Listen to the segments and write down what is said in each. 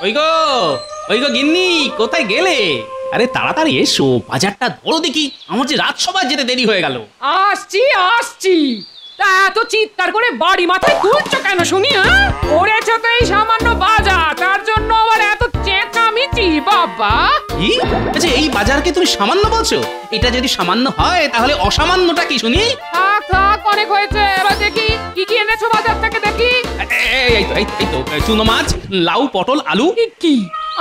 ওই গো গিন্নি, কোথায় গেলে? আরে তাড়াতাড়ি এসো, বাজারটা ধরো দেখি, আমার যে রাজসভায় যেতে দেরি হয়ে গেল। আসছি। তা এত চিৎকার করে বাড়ি মাথায় তুলছো কেন শুনি? করেছো তো এই সামান্য বাজার, তার জন্য আবার এত চেঁচামেচি? বাবা, কি? আচ্ছা, এই বাজারকে তুমি সামান্য বলছো? এটা যদি সামান্য হয় তাহলে অসামান্যটা কি শুনি? থাক অনেক হয়েছে, এবার দেখি কি এনেছো বাজার থেকে দেখি। এই তো চুনো মাছ, লাউ, পটল, আলু। কি?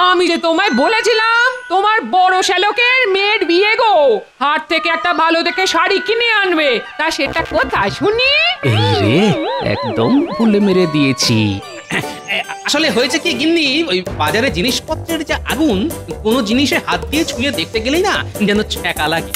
আমি যে তোমায় বলেছিলাম তোমার বড় শ্যালকের মেয়ের বিয়ে গো, হাট থেকে একটা ভালো দেখে শাড়ি কিনে আনবে, তা সেটা কোথায় শুনি? এই রে, একদম ভুলে মেরে দিয়েছি। আসলে হয়েছে কি গিন্নি, ওই বাজারে জিনিসপত্রের যে আগুন, কোনো জিনিসে হাত দিয়ে ছুঁয়ে দেখতে গেলেই না যেন ছ্যাঁকা লাগে।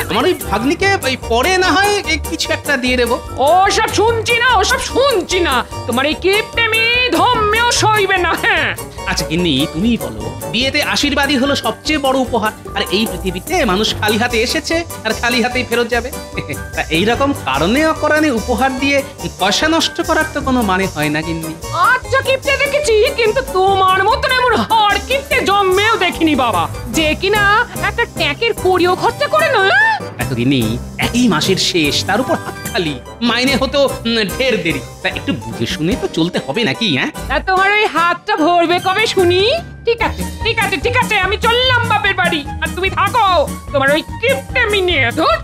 আমার ওই ভাগ্নিকে ওই পরে না হয় কিছু একটা দিয়ে দেবো। ওসব শুনছি না, তোমার এই কিপটেমি ধম্মেও সইবে না। হ্যাঁ আচ্ছা গিন্নি, তুমি বলো, বিয়েতে আশীর্বাদই হলো সবচেয়ে বড় উপহার, আর এই পৃথিবীতে মানুষ খালি হাতে এসেছে আর খালি হাতেই ফেরত যাবে। তা এইরকম কারণে অকারণে উপহার দিয়ে পয়সা নষ্ট করার তো কোনো মানে হয় না গিন্নি। আচ্ছা কিপটে দেখেছি, কিন্তু তোমার মতন এমন হাড় কিপটে জন্মেও দেখিনি বাবা, যে কিনা একটা ট্যাঁকের কড়িও খরচা করে না। দেখো গিন্নি, একই মাসের শেষ, তার উপর হাত খালি, মাইনে হতো ঢের দেরি, তা একটু বুঝে শুনে তো চলতে হবে নাকি? তা তোমার ওই হাতটা ভরবে কবে শুনি? ঠিক আছে, আমি চললাম বাপের বাড়ি, আর তুমি থাকো তোমার ওই কিপটেমি নিয়ে। ধুর,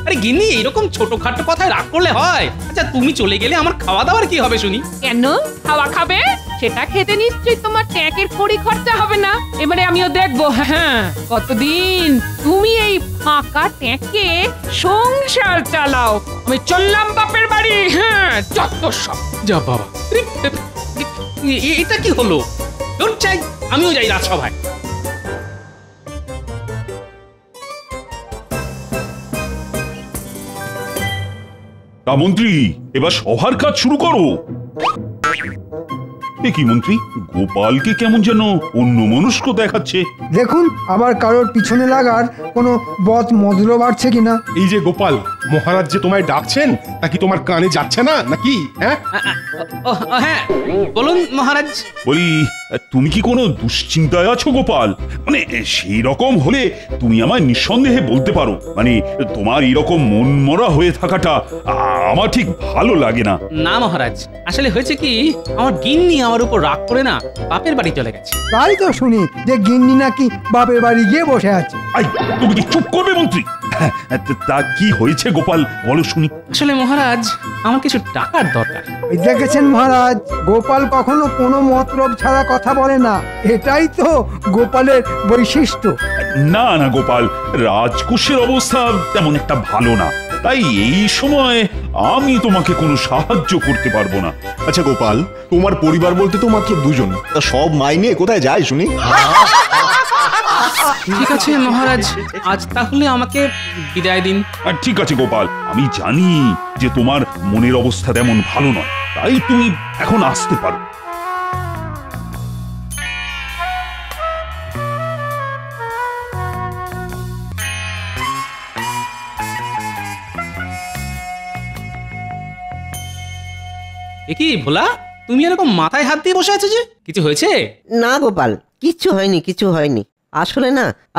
আরে গিন্নি, এরকম ছোটখাটো কথায় রাগ করলে হয়? আচ্ছা তুমি চলে গেলে আমার খাওয়া দাওয়ার কি হবে শুনি? কেন খাওয়া খাবে? সেটা খেতে নিশ্চয়ই তোমার ট্যাঁকের কড়ি খরচা হবে না। এবারে আমিও দেখবো হ্যাঁ কতদিন তুমি এই ফাঁকা ট্যাঁকে সংসার চালাও। আমি চললাম বাপের বাড়ি। হ্যাঁ, যত সব। যা বাবা, এটা কি হলো? চাই আমিও যাই রাজসভায়। তা মন্ত্রী, এবার সভার কাজ শুরু করো। কি মন্ত্রী, গোপালকে কেমন যেন অন্যমনস্ক দেখাচ্ছে। দেখুন আবার কারোর পিছনে লাগার কোনো বদ মদল বাড়ছে কিনা। এই যে গোপাল, মহারাজ যে তোমায় ডাকছেন তা কি তোমার কানে যাচ্ছে না নাকি? হ্যাঁ হ্যাঁ বলুন মহারাজ। বলি, তুমি কি কোনো দুশ্চিন্তায় আছো গোপাল? মানে সেই রকম হলে তুমি আমায় নিঃসন্দেহে বলতে পারো। মানে তোমার এরকম মনমরা হয়ে থাকাটা আমার ঠিক ভালো লাগে না। না মহারাজ, আসলে হয়েছে কি, আমার গিন্নি আমার উপর রাগ করে না বাপের বাড়ি চলে গেছে। তাই তো শুনি যে গিন্নি নাকি বাপের বাড়ি গিয়ে বসে আছে। তুমি কি চুপ করবে মন্ত্রী? তা কি হয়েছে গোপাল, বলো শুনি। আসলে মহারাজ, আমার কিছু টাকার দরকার। দেখেছেন মহারাজ, গোপাল কখনো কোনো মতলব ছাড়া কথা বলে না, এটাই তো গোপালের বৈশিষ্ট্য। না না গোপাল, রাজকোষের অবস্থা তেমন একটা ভালো না, তাই এই সময় আমি তোমাকে কোনো সাহায্য করতে পারবো না। আচ্ছা গোপাল, তোমার পরিবার বলতে তো মাত্র দুজন, তা সব মাইনে কোথায় যায় শুনি? ঠিক আছে মহারাজ, আজ তাহলে আমাকে বিদায় দিন। ঠিক আছে গোপাল, আমি জানি যে তোমার মনের অবস্থা তেমন ভালো নয়, তাই তুমি এখন আসতে পারো। কি ভোলা, তুমি এরকম মাথায় হাত দিয়ে বসে আছো যে, কিছু হয়েছে? না গোপাল, কিচ্ছু হয়নি।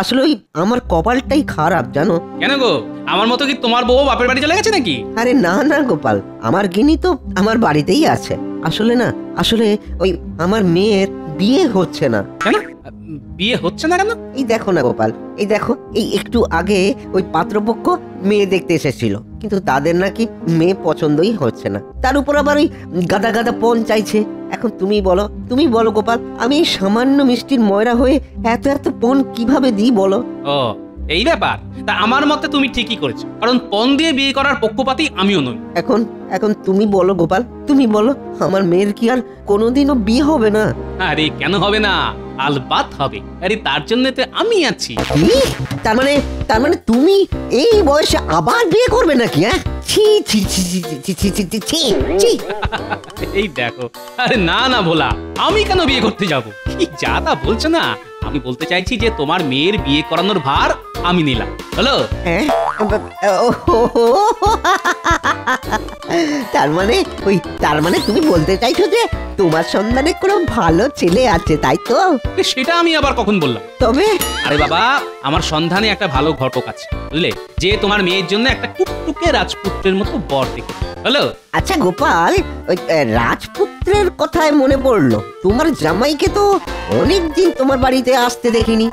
আসলে ওই আমার কপালটাই খারাপ জানো। কেন গো, আমার মতো কি তোমার বউ বাপের বাড়ি চলে গেছে নাকি? আরে না গোপাল, আমার গিনি তো আমার বাড়িতেই আছে। আসলে ওই আমার মেয়ের বিয়ে হচ্ছে না। কেন বিয়ে হচ্ছে না কেন? এই দেখো না গোপাল, এই দেখো, এই একটু আগে ওই পাত্রপক্ষ মেয়ে দেখতে এসেছিল, কিন্তু তাদের নাকি মেয়ে পছন্দই হচ্ছে না। তার উপর আবার ওই গাদা পণ চাইছে। এখন তুমি বলো গোপাল, আমি এই সামান্য মিষ্টির ময়রা হয়ে এত পণ কিভাবে দিই বলো? ও এই ব্যাপার, তা আমার মতে তুমি ঠিকই করেছো, কারণ পণ দিয়ে বিয়ে করার পক্ষপাতী আমিও নই। এখন তুমি বলো গোপাল, তুমি বলো, আমার মেয়ের কি আর কোনোদিনও বিয়ে হবে না? আরে কেন হবে না, আলবাত হবে। আরে তার জন্য তো আমি আছি। তার মানে তুমি এই বয়সে আবার বিয়ে করবে নাকি? হ্যাঁ, এই দেখো, আরে না ভোলা, আমি কেন বিয়ে করতে যাব? কি যা তা বলছো না। আমি বলতে চাইছি যে তোমার মেয়ের বিয়ে করানোর ভার আমি নিলাম, হলো? তার মানে তুমি বলতে চাইছো যে তোমার সন্ধানে কোনো ভালো ছেলে আছে, তাই তো? সেটা আমি আবার কখন বললাম? তবে আরে বাবা, আমার সন্ধানে একটা ভালো ঘটক আছে, বুঝলে, যে তোমার মেয়ের জন্য একটা টুকটুকে রাজপুত্রের মতো বর দেখে। হলো? আচ্ছা গোপাল, ওই রাজপুত্রের কথায় মনে পড়লো, তোমার জামাইকে তো অনেকদিন তোমার বাড়িতে আসতে দেখিনি,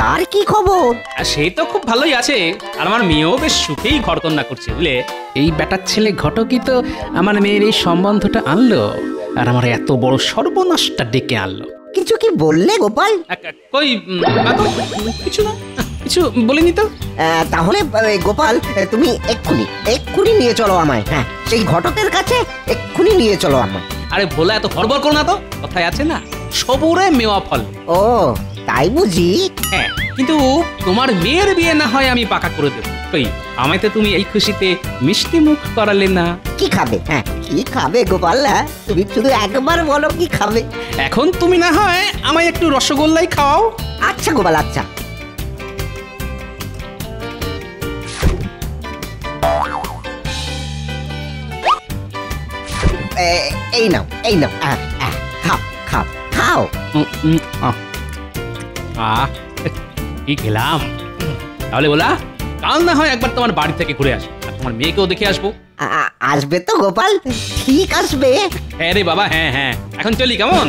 তার কি খবর? আর সে তো খুব ভালোই আছে, আর আমার মেয়েও বেশ সুখেই ঘরকন্যা করছে, বুঝলে। এই বেটার ছেলে ঘটকই তো আমার মেয়ের এই সম্বন্ধটা আনলো, আর আমার এত বড় সর্বনাশটা ডেকে আনলো। কিছু কি বললে গোপাল? কই কিছু না, কিছু বলিনি তো। তাহলে গোপাল, তুমি এক্ষুনি নিয়ে চলো আমায়। হ্যাঁ, সেই ঘটকের কাছে এক্ষুনি নিয়ে চলো আমায়। আরে ভোলা, এত হড়বড় করো না তো, কথায় আছে না, সবুরে মেওয়া ফল। ও তাই বুঝি? হ্যাঁ, কিন্তু তোমার মেয়ের বিয়ে না হয় আমি পাকা করে দেবো। কই, আমায় তো তুমি এই খুশিতে মিষ্টি মুখ করালে না। কি খাবে? হ্যাঁ, কি খাবে গোপাল? তুমি শুধু একবার বলো কি খাবে। এখন তুমি না হয় আমায় একটু রসগোল্লাই খাওয়াও। আচ্ছা গোপাল, আচ্ছা। এই নাও, খাও খাও খাও। কি খেলাম। তাহলে বলা, কাল না হয় একবার তোমার বাড়ি থেকে ঘুরে আসবো, আর তোমার মেয়েকেও দেখে আসবো। আসবে তো গোপাল? ঠিক আসবে। হ্যাঁ রে বাবা, হ্যাঁ হ্যাঁ, এখন চলি, কেমন?